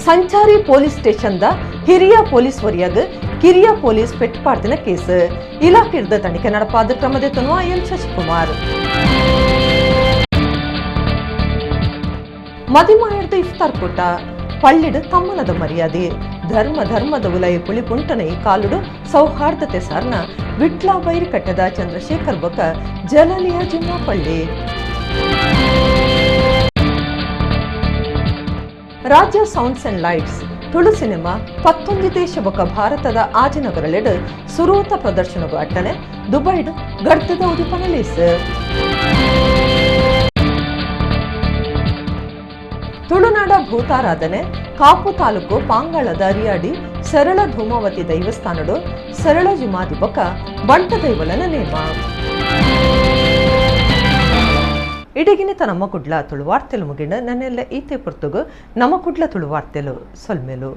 ಸಂಚಾರಿ ಪೊಲೀಸ್ ಸ್ಟೇಷನ್ದ ಹಿರಿಯ ಪೊಲೀಸ್ ವರಿಯಾಗ ಕಿರಿಯ ಪೊಲೀಸ್ ಪೆಟ್ಪಾಡ್ದಿನ ಕೇಸ್ ಇಲಾಖೆದ ತನಿಖೆ ನಡಪಾದ ಕ್ರಮದೆತ್ತನು ಎನ್ ಶಶಿಕುಮಾರ್ ಮದಿಮಾಯರ್ದ ಇಫ್ತಾರ್ ಕೂಟ ಪಳ್ಳಿಡು ತಮ್ಮನದ ಮರ್ಯಾದೆ ಧರ್ಮದ ಉಲಯ ಪುಳಿಪುಂಟನೆ ಕಾಲುಡು ಸೌಹಾರ್ದತೆ ಸಾರ್ನ ವಿಟ್ಲ ಬೈರಿ ಕಟ್ಟದ ಚಂದ್ರಶೇಖರ್ ಬೊಕ್ಕ ಜಲಲಿಯ ಜಿಮ್ಮಾ ಪಳ್ಳಿ ರಾಜ್ಯ sounds and lights Tulu cinema 19 ದೇಶ ಬೊಕ್ಕ ಭಾರತದ ಆಜಿನಗರಲೆಡ್ ಸುರೂತ ಪ್ರದರ್ಶನಗೂ ಅಟ್ಟನೆ ದುಬೈಡ್ ಗಡ್ತದ ಉದಿಪನಲೀಸ್ ತುಳುನಾಡ ಭೂತಾರಾಧನೆ ಕಾಪು ತಾಲೂಕು ಪಾಂಗಾಳದ ಅರಿಯಾಡಿ ಸರಳ ಧೂಮಾವತಿ ದೈವಸ್ಥಾನಡು ಸರಳ ಜುಮಾದಿ ಬೊಕ್ಕ ಬಂಟ ದೈವಲನ ನೇಮ ಇಡಗಿನಿತ ನಮ್ಮಕುಡ್ಲ ತುಳುವಾರ್ತೆಲು ಮುಗಿಣ ನನ್ನೆಲ್ಲ ಈತೆ ಪುರ್ತುಗು ನಮ್ಮಕುಡ್ಲ ತುಳುವಾರ್ತೆಲು ಸೊಲ್ಮೆಲು